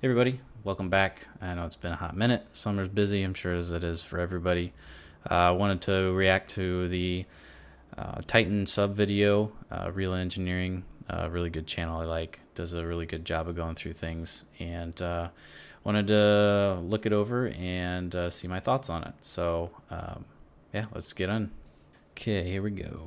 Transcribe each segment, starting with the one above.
Hey everybody, welcome back. I know it's been a hot minute. Summer's busy, I'm sure as it is for everybody. I wanted to react to the Titan sub video, Real Engineering, really good channel I like. Does a really good job of going through things, and wanted to look it over and see my thoughts on it. So yeah, let's get on. Okay, here we go.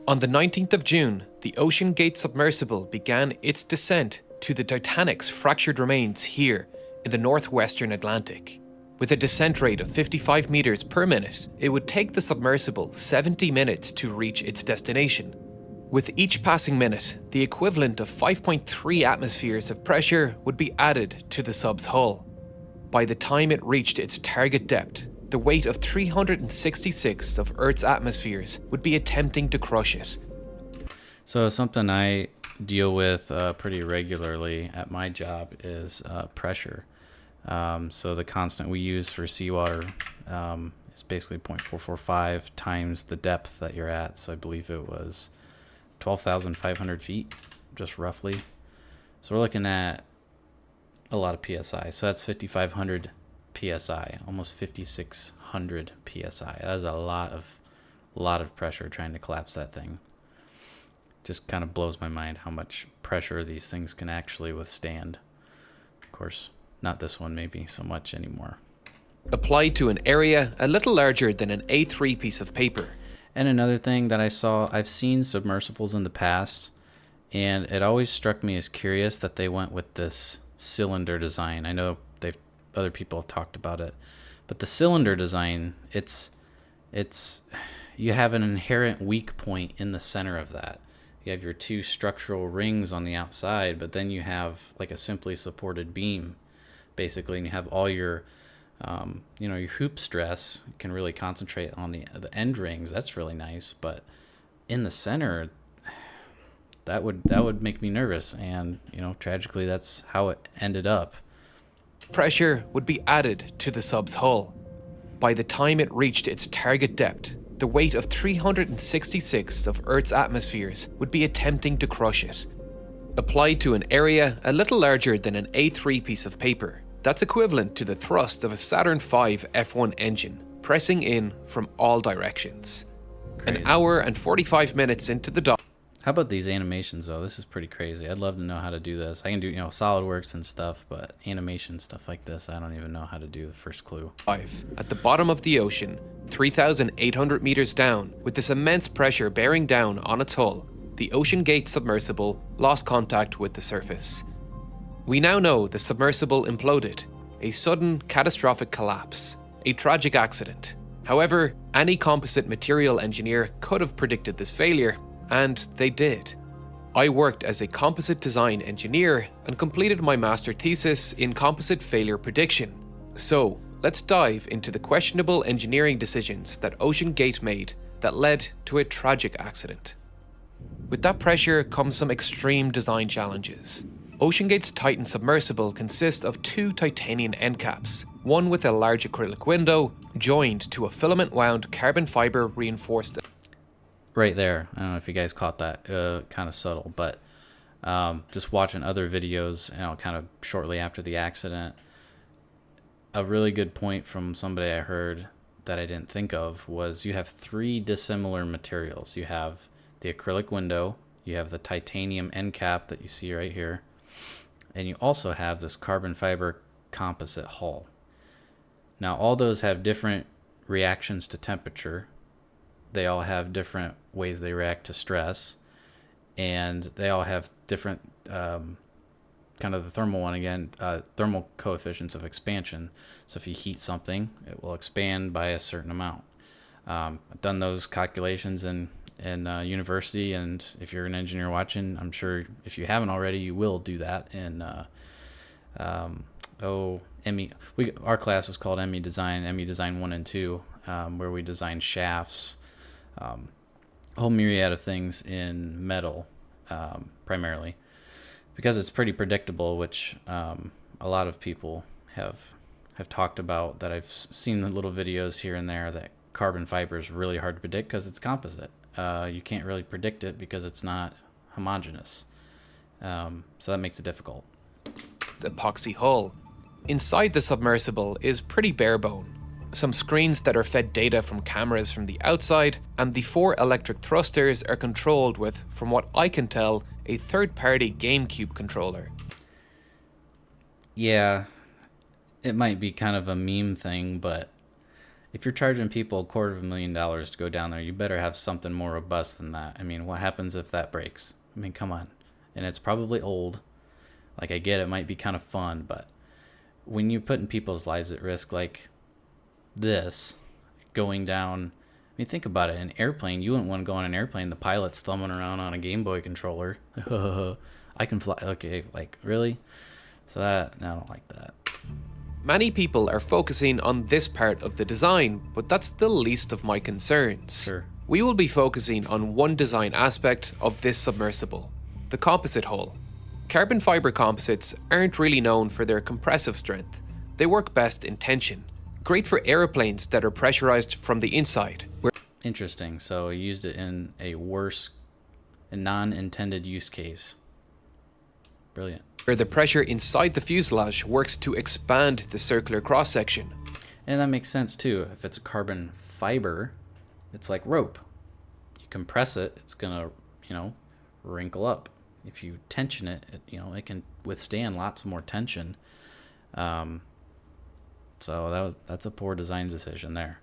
On the 19th of June, the OceanGate submersible began its descent to the Titanic's fractured remains here in the northwestern Atlantic. With a descent rate of 55 meters per minute, it would take the submersible 70 minutes to reach its destination. With each passing minute, the equivalent of 5.3 atmospheres of pressure would be added to the sub's hull. By the time it reached its target depth, the weight of 366 of Earth's atmospheres would be attempting to crush it. So something I deal with pretty regularly at my job is pressure. So the constant we use for seawater is basically 0.445 times the depth that you're at. So I believe it was 12,500 feet, just roughly. So we're looking at a lot of PSI. So that's 5,500 PSI, almost 5,600 PSI. That is a lot of pressure trying to collapse that thing. Just kind of blows my mind how much pressure these things can actually withstand. Of course, not this one maybe so much anymore. Applied to an area a little larger than an A3 piece of paper. And another thing that I've seen submersibles in the past, and it always struck me as curious that they went with this cylinder design. I know other people have talked about it, but the cylinder design, it's you have an inherent weak point in the center of that. You have your two structural rings on the outside, but then you have like a simply supported beam, basically, and you have all your your hoop stress can really concentrate on the end rings. That's really nice, but in the center, that would make me nervous, and tragically that's how it ended up. Pressure would be added to the sub's hull. By the time it reached its target depth, the weight of 366 of Earth's atmospheres would be attempting to crush it. Applied to an area a little larger than an A3 piece of paper, that's equivalent to the thrust of a Saturn V F1 engine, pressing in from all directions. Crazy. An hour and 45 minutes into the dock. How about these animations though? This is pretty crazy. I'd love to know how to do this. I can do SolidWorks and stuff, but animation stuff like this, I don't even know how to do. The first clue. At the bottom of the ocean, 3,800 meters down, with this immense pressure bearing down on its hull, the OceanGate submersible lost contact with the surface. We now know the submersible imploded, a sudden catastrophic collapse, a tragic accident. However, any composite material engineer could have predicted this failure, and they did. I worked as a composite design engineer and completed my master thesis in composite failure prediction. So, let's dive into the questionable engineering decisions that OceanGate made that led to a tragic accident. With that pressure comes some extreme design challenges. OceanGate's Titan submersible consists of two titanium end caps, one with a large acrylic window, joined to a filament-wound carbon fiber reinforced. Right there. I don't know if you guys caught that. Kind of subtle, but just watching other videos, kind of shortly after the accident, a really good point from somebody I heard that I didn't think of was you have three dissimilar materials. You have the acrylic window, you have the titanium end cap that you see right here, and you also have this carbon fiber composite hull. Now, all those have different reactions to temperature. They all have different ways they react to stress, and they all have different kind of the thermal one again, thermal coefficients of expansion. So if you heat something, it will expand by a certain amount. I've done those calculations in university, and if you're an engineer watching, I'm sure if you haven't already, you will do that in ME. Our class was called ME Design 1 and 2, where we designed shafts, a whole myriad of things in metal, primarily, because it's pretty predictable, which a lot of people have talked about, that I've seen the little videos here and there, that carbon fiber is really hard to predict because it's composite. You can't really predict it because it's not homogeneous. So that makes it difficult. epoxy hull. Inside the submersible is pretty bare bone. Some screens that are fed data from cameras from the outside, and the 4 electric thrusters are controlled with, from what I can tell, a third-party GameCube controller. Yeah, it might be kind of a meme thing, but if you're charging people $250,000 to go down there, you better have something more robust than that. I mean, what happens if that breaks? I mean, come on. And it's probably old. Like, I get it might be kind of fun, but when you're putting people's lives at risk like this, going down, I mean, think about it. An airplane, you wouldn't want to go on an airplane, the pilot's thumbing around on a Game Boy controller. I can fly. Okay, like, really? So that, I don't like that. Many people are focusing on this part of the design, but that's the least of my concerns. Sure. We will be focusing on one design aspect of this submersible, the composite hull. Carbon fiber composites aren't really known for their compressive strength. They work best in tension, great for aeroplanes that are pressurized from the inside. Interesting. So he used it in a non-intended use case. Brilliant. Where the pressure inside the fuselage works to expand the circular cross-section. And that makes sense too. If it's a carbon fiber, it's like rope. You compress it, it's gonna, wrinkle up. If you tension it, it can withstand lots more tension. So that's a poor design decision there.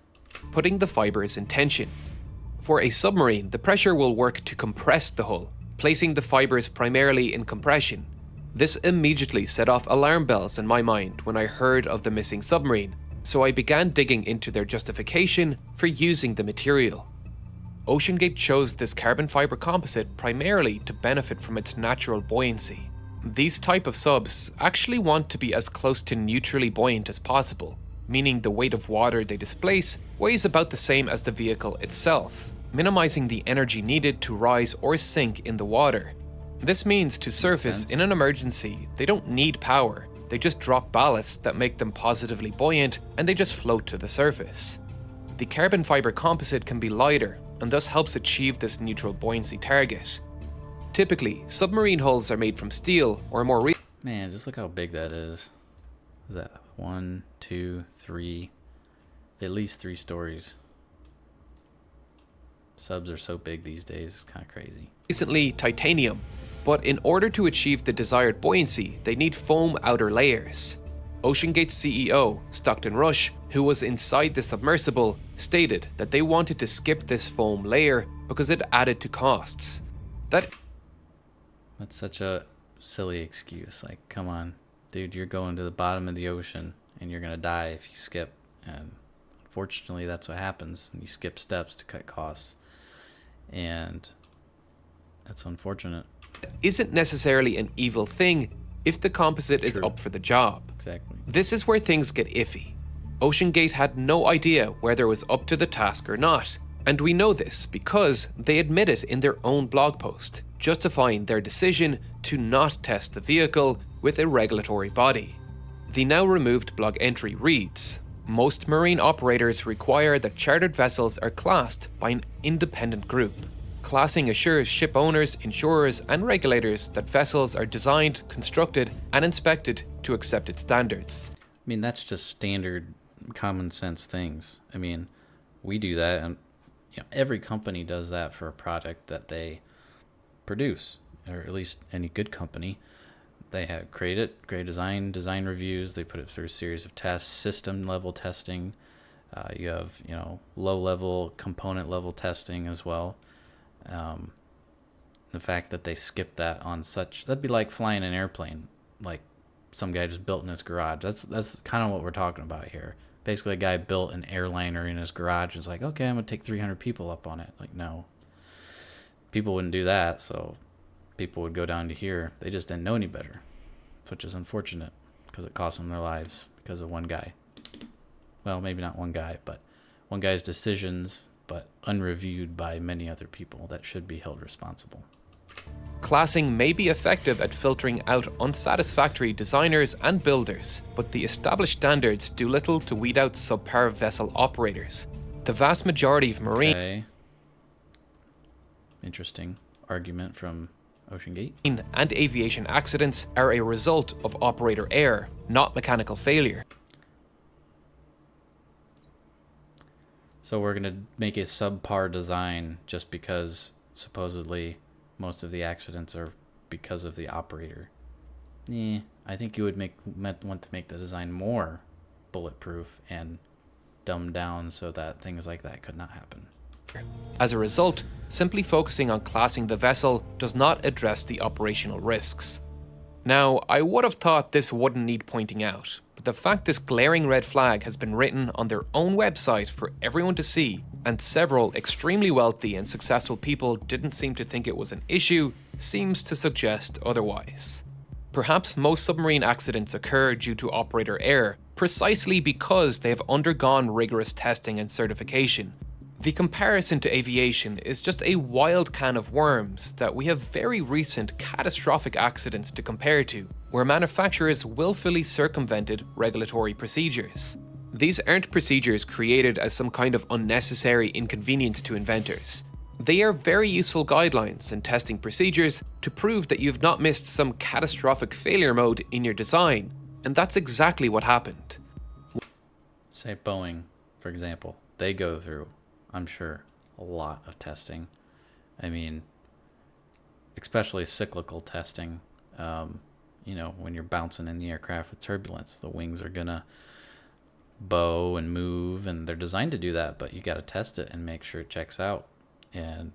Putting the fibers in tension. For a submarine, the pressure will work to compress the hull, placing the fibers primarily in compression. This immediately set off alarm bells in my mind when I heard of the missing submarine, so I began digging into their justification for using the material. OceanGate chose this carbon fiber composite primarily to benefit from its natural buoyancy. These type of subs actually want to be as close to neutrally buoyant as possible, meaning the weight of water they displace weighs about the same as the vehicle itself, minimizing the energy needed to rise or sink in the water. This means to surface in an emergency, they don't need power, they just drop ballast that make them positively buoyant and they just float to the surface. The carbon fiber composite can be lighter and thus helps achieve this neutral buoyancy target. Typically, submarine hulls are made from steel or more Man, just look how big that is. Is that 1, 2, 3, at least 3 stories. Subs are so big these days, it's kind of crazy. Recently titanium, but in order to achieve the desired buoyancy, they need foam outer layers. OceanGate's CEO, Stockton Rush, who was inside the submersible, stated that they wanted to skip this foam layer because it added to costs. That's such a silly excuse. Like, come on, dude, you're going to the bottom of the ocean and you're gonna die if you skip. And unfortunately, that's what happens when you skip steps to cut costs. And that's unfortunate. Isn't necessarily an evil thing if the composite is up for the job. Exactly. This is where things get iffy. OceanGate had no idea whether it was up to the task or not, and we know this because they admit it in their own blog post, justifying their decision to not test the vehicle with a regulatory body. The now removed blog entry reads, "Most marine operators require that chartered vessels are classed by an independent group. Classing assures ship owners, insurers, and regulators that vessels are designed, constructed, and inspected to accepted standards." I mean, that's just standard common sense things. I mean, we do that, and every company does that for a product that they produce, or at least any good company. They have create design reviews. They put it through a series of tests, system level testing. You have low level, component level testing as well. The fact that they skip that on that'd be like flying an airplane, like some guy just built in his garage. That's kind of what we're talking about here. Basically, a guy built an airliner in his garage and is like, okay, I'm gonna take 300 people up on it. Like, no, people wouldn't do that. So people would go down to here. They just didn't know any better, which is unfortunate because it cost them their lives because of one guy. Well, maybe not one guy, but one guy's decisions, but unreviewed by many other people that should be held responsible. Classing may be effective at filtering out unsatisfactory designers and builders, but the established standards do little to weed out subpar vessel operators. The vast majority of marine... Okay. Interesting argument from OceanGate. And aviation accidents are a result of operator error, not mechanical failure. So we're going to make a subpar design just because supposedly most of the accidents are because of the operator. I think you would want to make the design more bulletproof and dumbed down so that things like that could not happen. As a result, simply focusing on classing the vessel does not address the operational risks. Now, I would have thought this wouldn't need pointing out, but the fact this glaring red flag has been written on their own website for everyone to see, and several extremely wealthy and successful people didn't seem to think it was an issue, seems to suggest otherwise. Perhaps most submarine accidents occur due to operator error, precisely because they have undergone rigorous testing and certification. The comparison to aviation is just a wild can of worms that we have very recent catastrophic accidents to compare to, where manufacturers willfully circumvented regulatory procedures. These aren't procedures created as some kind of unnecessary inconvenience to inventors. They are very useful guidelines and testing procedures to prove that you've not missed some catastrophic failure mode in your design, and that's exactly what happened. Say Boeing, for example, they go through, I'm sure, a lot of testing. I mean, especially cyclical testing. When you're bouncing in the aircraft with turbulence, the wings are gonna bow and move, and they're designed to do that, but you got to test it and make sure it checks out. And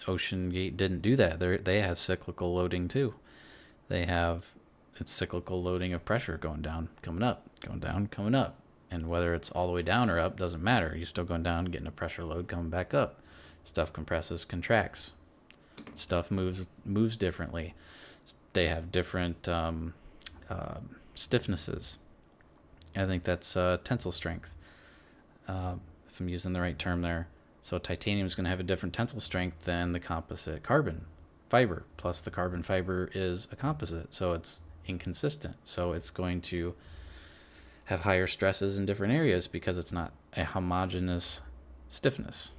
OceanGate didn't do that. They have cyclical loading too. It's cyclical loading of pressure going down, coming up, going down, coming up. And whether it's all the way down or up doesn't matter. You're still going down, getting a pressure load, coming back up. Stuff compresses, contracts. Stuff moves differently. They have different stiffnesses. I think that's tensile strength, if I'm using the right term there. So titanium is going to have a different tensile strength than the composite carbon fiber. Plus the carbon fiber is a composite, so it's inconsistent. So it's going to have higher stresses in different areas because it's not a homogeneous stiffness.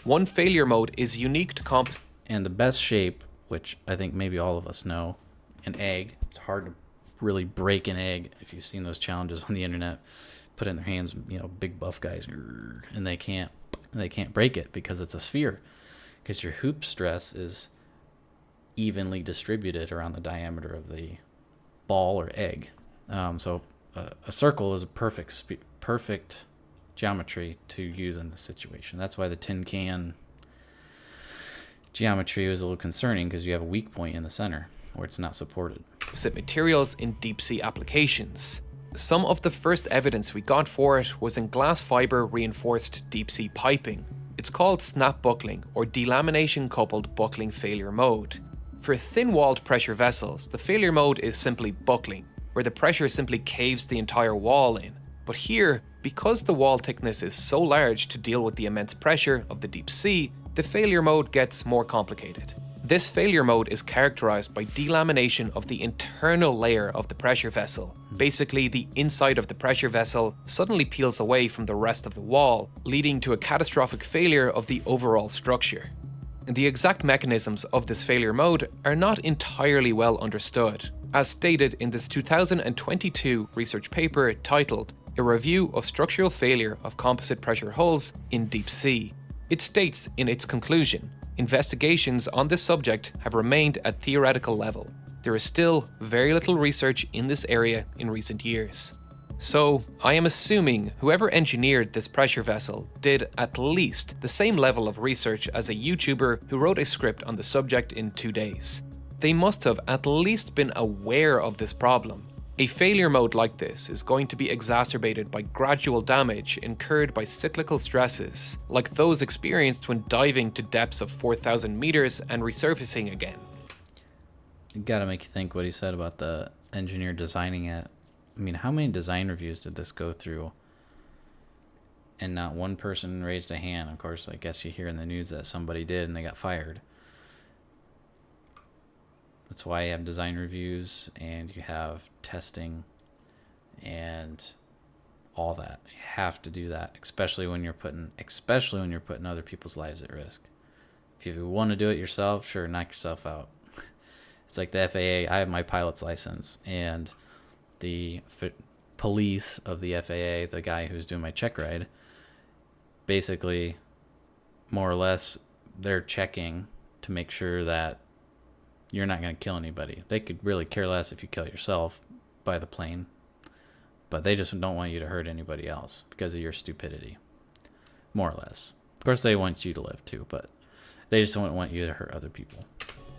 One failure mode is unique to composite. And the best shape, which I think maybe all of us know, an egg. It's hard to really break an egg. If you've seen those challenges on the internet, put it in their hands, big buff guys, and they can't break it because it's a sphere. Because your hoop stress is evenly distributed around the diameter of the ball or egg. So a circle is a perfect geometry to use in this situation. That's why the tin can geometry is a little concerning, because you have a weak point in the center where it's not supported. Materials in deep sea applications. Some of the first evidence we got for it was in glass fiber reinforced deep sea piping. It's called snap buckling, or delamination coupled buckling failure mode. For thin-walled pressure vessels, the failure mode is simply buckling, where the pressure simply caves the entire wall in. But here, because the wall thickness is so large to deal with the immense pressure of the deep sea, the failure mode gets more complicated. This failure mode is characterized by delamination of the internal layer of the pressure vessel. Basically, the inside of the pressure vessel suddenly peels away from the rest of the wall, leading to a catastrophic failure of the overall structure. The exact mechanisms of this failure mode are not entirely well understood, as stated in this 2022 research paper titled "A Review of Structural Failure of Composite Pressure Hulls in Deep Sea." It states in its conclusion, investigations on this subject have remained at theoretical level. There is still very little research in this area in recent years. So, I am assuming whoever engineered this pressure vessel did at least the same level of research as a YouTuber who wrote a script on the subject in 2 days. They must have at least been aware of this problem. A failure mode like this is going to be exacerbated by gradual damage incurred by cyclical stresses, like those experienced when diving to depths of 4,000 meters and resurfacing again. It gotta make you think what he said about the engineer designing it. I mean, how many design reviews did this go through? And not one person raised a hand. Of course, I guess you hear in the news that somebody did and they got fired. That's why you have design reviews and you have testing and all that. You have to do that, especially when you're putting other people's lives at risk. If you want to do it yourself, sure, knock yourself out. It's like the FAA. I have my pilot's license, and the police of the FAA, the guy who's doing my check ride, basically, more or less, they're checking to make sure that you're not going to kill anybody. They could really care less if you kill yourself by the plane, but they just don't want you to hurt anybody else because of your stupidity, more or less. Of course, they want you to live too, but they just don't want you to hurt other people.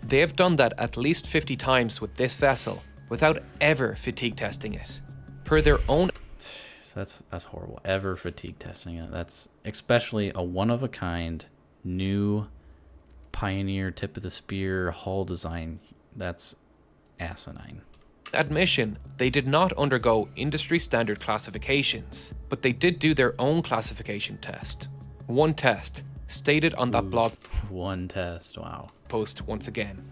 They have done that at least 50 times with this vessel without ever fatigue testing it. Per their own... So that's horrible. Ever fatigue testing it. That's especially a one-of-a-kind, new, pioneer, tip of the spear hull design. That's asinine. Admission, they did not undergo industry standard classifications, but they did do their own classification test. One test, stated on that blog One test, wow. post once again.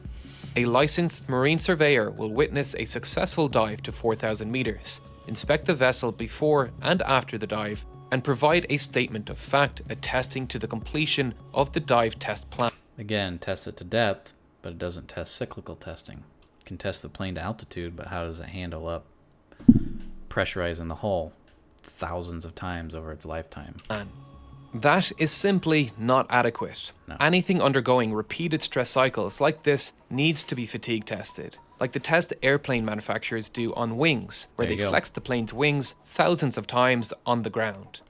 A licensed marine surveyor will witness a successful dive to 4,000 meters, inspect the vessel before and after the dive, and provide a statement of fact attesting to the completion of the dive test plan. Again, test it to depth, but it doesn't test cyclical testing. It can test the plane to altitude, but how does it handle up pressurizing the hull thousands of times over its lifetime? That is simply not adequate. No. Anything undergoing repeated stress cycles like this needs to be fatigue tested, like the test airplane manufacturers do on wings, where There they you go. flex the plane's wings thousands of times on the ground.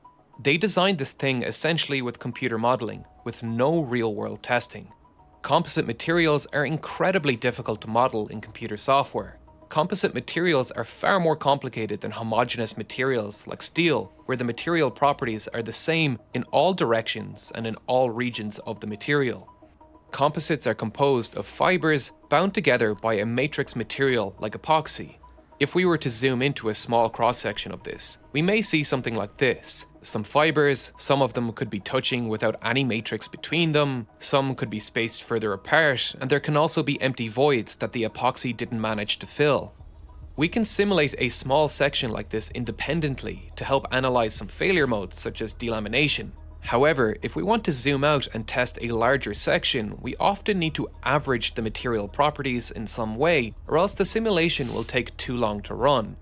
They designed this thing essentially with computer modeling, with no real-world testing. Composite materials are incredibly difficult to model in computer software. Composite materials are far more complicated than homogeneous materials like steel, where the material properties are the same in all directions and in all regions of the material. Composites are composed of fibers bound together by a matrix material like epoxy. If we were to zoom into a small cross-section of this, we may see something like this. Some fibers, some of them could be touching without any matrix between them, some could be spaced further apart, and there can also be empty voids that the epoxy didn't manage to fill. We can simulate a small section like this independently to help analyze some failure modes such as delamination. However, if we want to zoom out and test a larger section, we often need to average the material properties in some way, or else the simulation will take too long to run.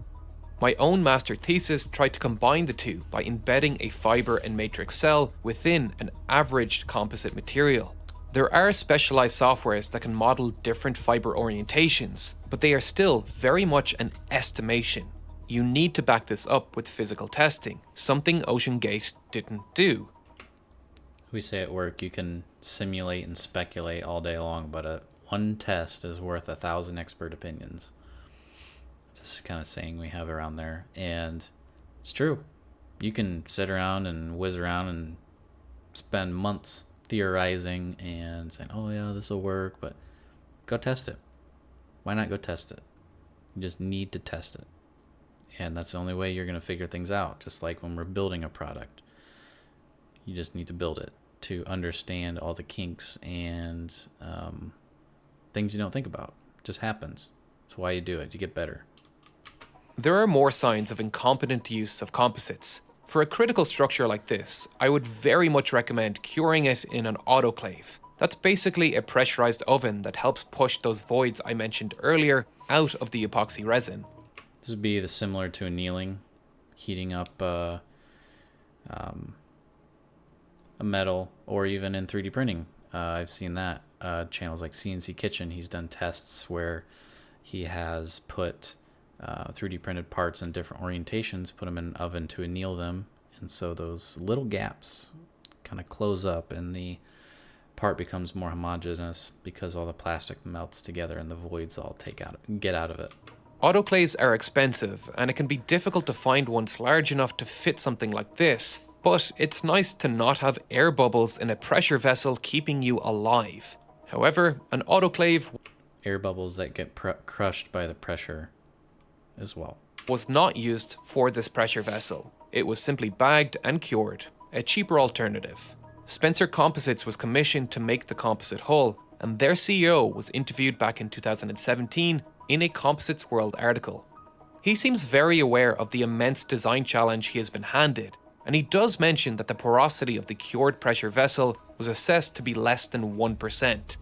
My own master thesis tried to combine the two by embedding a fiber and matrix cell within an averaged composite material. There are specialized softwares that can model different fiber orientations, but they are still very much an estimation. You need to back this up with physical testing, something OceanGate didn't do. We say at work you can simulate and speculate all day long, but one test is worth 1,000 expert opinions. It's this kind of saying we have around there, and it's true. You can sit around and whiz around and spend months theorizing and saying, oh yeah, this will work, but go test it. Why not go test it? You just need to test it. And that's the only way you're going to figure things out, just like when we're building a product. You just need to build it to understand all the kinks and things you don't think about. It just happens. That's why you do it. You get better. There are more signs of incompetent use of composites. For a critical structure like this, I would very much recommend curing it in an autoclave. That's basically a pressurized oven that helps push those voids I mentioned earlier out of the epoxy resin. This would be similar to annealing, heating up a metal, or even in 3D printing. I've seen that. Channels like CNC Kitchen, he's done tests where he has put 3D printed parts in different orientations, put them in an oven to anneal them, and so those little gaps kind of close up and the part becomes more homogeneous because all the plastic melts together and the voids all get out of it. Autoclaves are expensive, and it can be difficult to find ones large enough to fit something like this, but it's nice to not have air bubbles in a pressure vessel keeping you alive. However, an autoclave Air bubbles that get crushed by the pressure as well. was not used for this pressure vessel. It was simply bagged and cured, a cheaper alternative. Spencer Composites was commissioned to make the composite hull, and their CEO was interviewed back in 2017 in a Composites World article. He seems very aware of the immense design challenge he has been handed, and he does mention that the porosity of the cured pressure vessel was assessed to be less than 1%.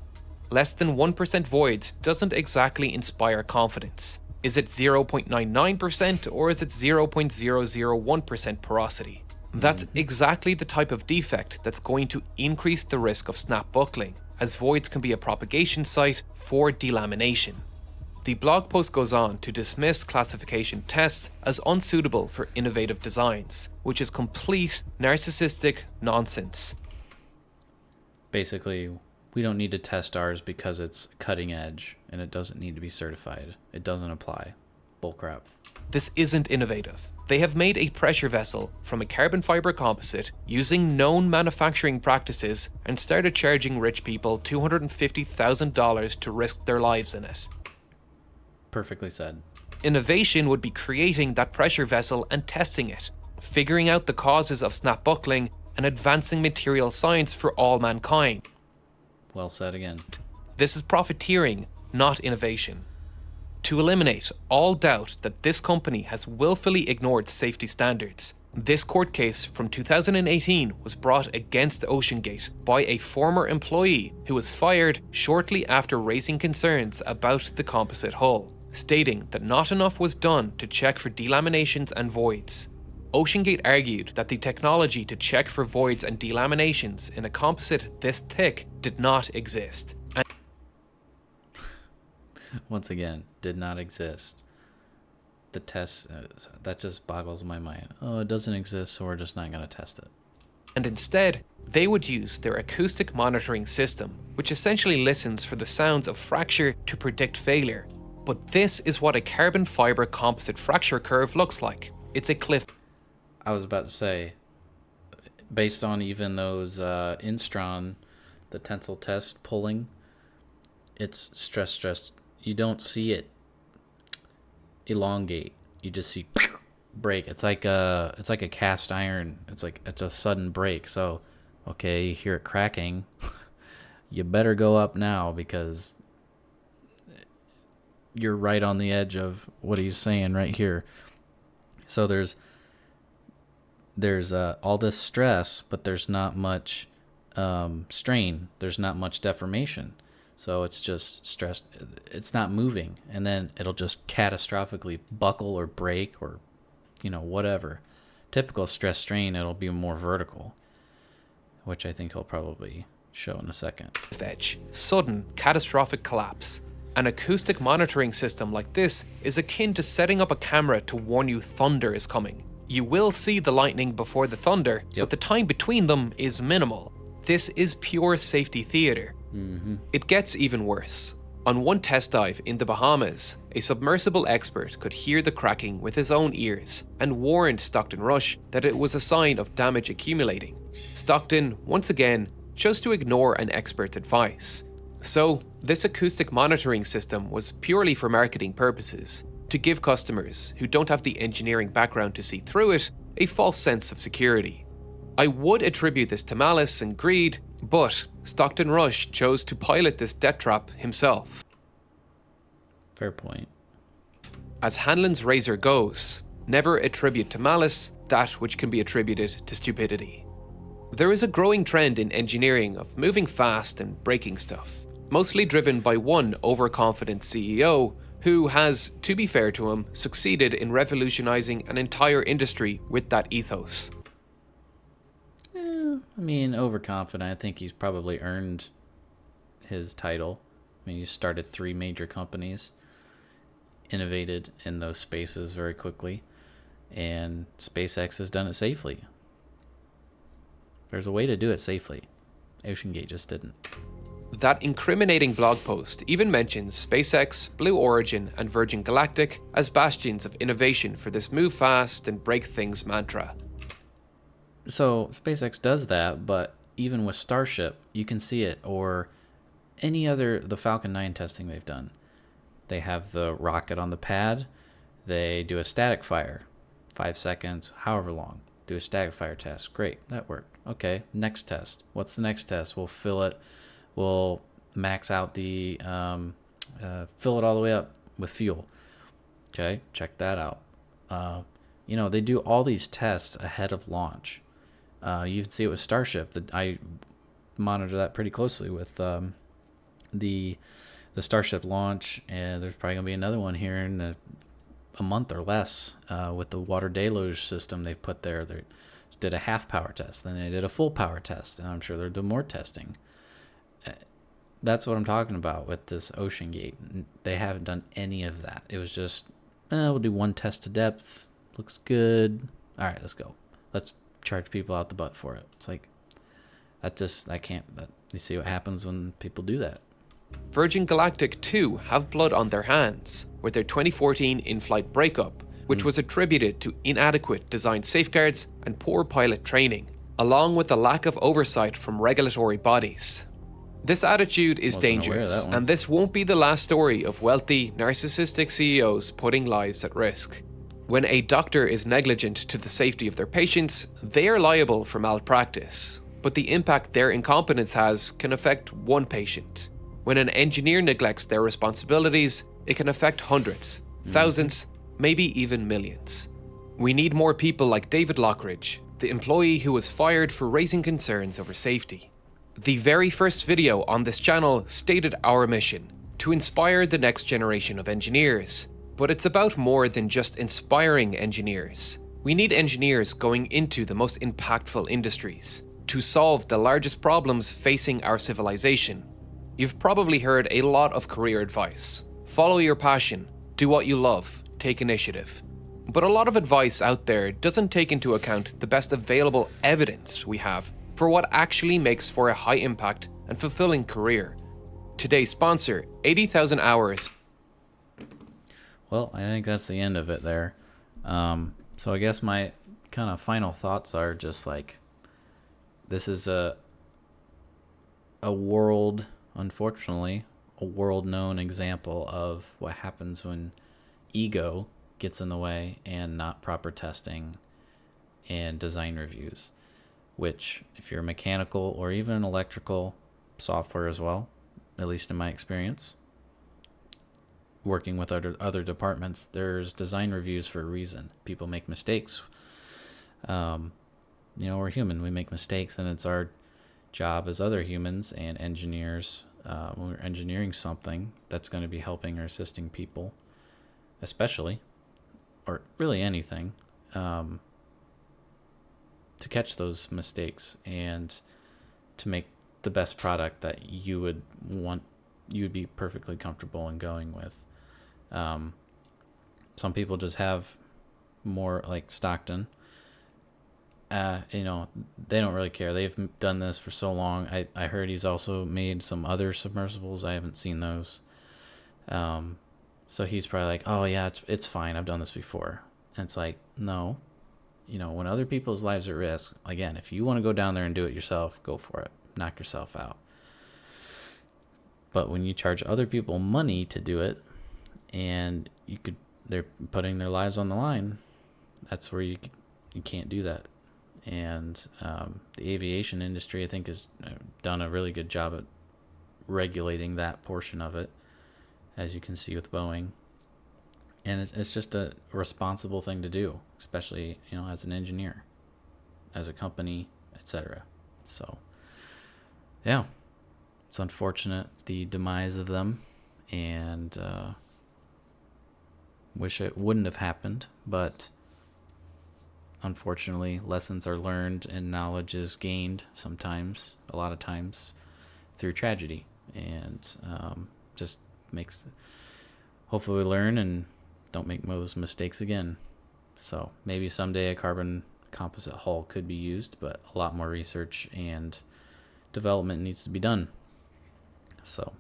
Less than 1% voids doesn't exactly inspire confidence. Is it 0.99% or is it 0.001% porosity? That's exactly the type of defect that's going to increase the risk of snap buckling, as voids can be a propagation site for delamination. The blog post goes on to dismiss classification tests as unsuitable for innovative designs, which is complete narcissistic nonsense. Basically, we don't need to test ours because it's cutting edge and it doesn't need to be certified. It doesn't apply. Bullcrap. This isn't innovative. They have made a pressure vessel from a carbon fiber composite using known manufacturing practices and started charging rich people $250,000 to risk their lives in it. Perfectly said. Innovation would be creating that pressure vessel and testing it, figuring out the causes of snap buckling, and advancing material science for all mankind. Well said again. This is profiteering, not innovation. To eliminate all doubt that this company has willfully ignored safety standards, this court case from 2018 was brought against OceanGate by a former employee who was fired shortly after raising concerns about the composite hull, stating that not enough was done to check for delaminations and voids. OceanGate argued that the technology to check for voids and delaminations in a composite this thick did not exist. And once again, did not exist. The test, that just boggles my mind. Oh, it doesn't exist, so we're just not going to test it. And instead, they would use their acoustic monitoring system, which essentially listens for the sounds of fracture to predict failure. But this is what a carbon fiber composite fracture curve looks like. It's a cliff. I was about to say, based on even those Instron, the tensile test pulling, it's stress. You don't see it elongate. You just see break. It's like a cast iron. It's a sudden break. So, okay, you hear it cracking. You better go up now because you're right on the edge of what he's saying right here. So there's all this stress, but there's not much strain. There's not much deformation. So it's just stress. It's not moving. And then it'll just catastrophically buckle or break or, whatever. Typical stress strain, it'll be more vertical, which I think he'll probably show in a second. Edge, sudden, catastrophic collapse. An acoustic monitoring system like this is akin to setting up a camera to warn you thunder is coming. You will see the lightning before the thunder, but the time between them is minimal. This is pure safety theater. It gets even worse. On one test dive in the Bahamas, a submersible expert could hear the cracking with his own ears and warned Stockton Rush that it was a sign of damage accumulating. Stockton, once again, chose to ignore an expert's advice. So, this acoustic monitoring system was purely for marketing purposes, to give customers who don't have the engineering background to see through it a false sense of security. I would attribute this to malice and greed, but Stockton Rush chose to pilot this death trap himself. Fair point. As Hanlon's razor goes, never attribute to malice that which can be attributed to stupidity. There is a growing trend in engineering of moving fast and breaking stuff, mostly driven by one overconfident CEO who has, to be fair to him, succeeded in revolutionizing an entire industry with that ethos. Overconfident. I think he's probably earned his title. He started 3 major companies, innovated in those spaces very quickly, and SpaceX has done it safely. There's a way to do it safely. OceanGate just didn't. That incriminating blog post even mentions SpaceX, Blue Origin, and Virgin Galactic as bastions of innovation for this move fast and break things mantra. So SpaceX does that, but even with Starship, you can see it, or the Falcon 9 testing they've done. They have the rocket on the pad, they do a static fire, 5 seconds, however long, do a static fire test. Great, that worked. Okay, next test. What's the next test? We'll fill it, we'll max out the, fill it all the way up with fuel. Okay, check that out. You know, they do all these tests ahead of launch. You can see it with Starship. That I monitor that pretty closely with the Starship launch, and there's probably gonna be another one here in a month or less with the water deluge system they've put there. They did a half power test, then they did a full power test, and I'm sure they'll do more testing. That's what I'm talking about with this oceangate. They haven't done any of that. It was just, we'll do one test to depth. Looks good. All right, let's go. Let's charge people out the butt for it. It's like, I can't, but you see what happens when people do that. Virgin Galactic too have blood on their hands with their 2014 in-flight breakup, which was attributed to inadequate design safeguards and poor pilot training, along with the lack of oversight from regulatory bodies. This attitude is dangerous, and this won't be the last story of wealthy, narcissistic CEOs putting lives at risk. When a doctor is negligent to the safety of their patients, they are liable for malpractice, but the impact their incompetence has can affect one patient. When an engineer neglects their responsibilities, it can affect hundreds, thousands, maybe even millions. We need more people like David Lockridge, the employee who was fired for raising concerns over safety. The very first video on this channel stated our mission: to inspire the next generation of engineers. But it's about more than just inspiring engineers. We need engineers going into the most impactful industries to solve the largest problems facing our civilization. You've probably heard a lot of career advice. Follow your passion, do what you love, take initiative. But a lot of advice out there doesn't take into account the best available evidence we have for what actually makes for a high impact and fulfilling career. Today's sponsor, 80,000 Hours. Well, I think that's the end of it there. So I guess my kind of final thoughts are just like, this is a world, unfortunately, a world-known example of what happens when ego gets in the way and not proper testing and design reviews, which if you're mechanical or even electrical software as well, at least in my experience, working with other departments, there's design reviews for a reason. People make mistakes. We're human. We make mistakes, and it's our job as other humans and engineers, when we're engineering something that's going to be helping or assisting people, especially, or really anything, to catch those mistakes and to make the best product that you would be perfectly comfortable in going with. Some people just have more, like Stockton. They don't really care. They've done this for so long. I heard he's also made some other submersibles. I haven't seen those. So he's probably like, oh yeah, it's fine. I've done this before. And it's like, no, when other people's lives are at risk, again, if you want to go down there and do it yourself, go for it. Knock yourself out. But when you charge other people money to do it, and they're putting their lives on the line, that's where you can't do that. And the aviation industry, I think, has done a really good job at regulating that portion of it, as you can see with Boeing. And it's just a responsible thing to do, especially as an engineer, as a company, etc. So yeah, it's unfortunate, the demise of them, and wish it wouldn't have happened, but unfortunately lessons are learned and knowledge is gained sometimes, a lot of times, through tragedy. And just makes, hopefully we learn and don't make those mistakes again. So maybe someday a carbon composite hull could be used, but a lot more research and development needs to be done. So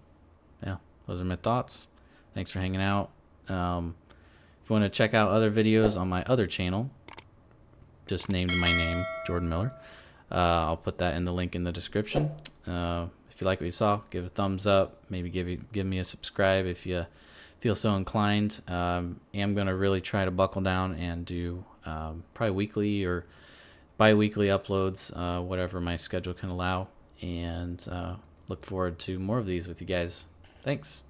yeah, those are my thoughts. Thanks for hanging out. If you want to check out other videos on my other channel, just named my name, Jordan Miller, I'll put that in the link in the description. If you like what you saw, give it a thumbs up. Maybe give me a subscribe if you feel so inclined. I'm going to really try to buckle down and do probably weekly or bi-weekly uploads, whatever my schedule can allow. And look forward to more of these with you guys. Thanks.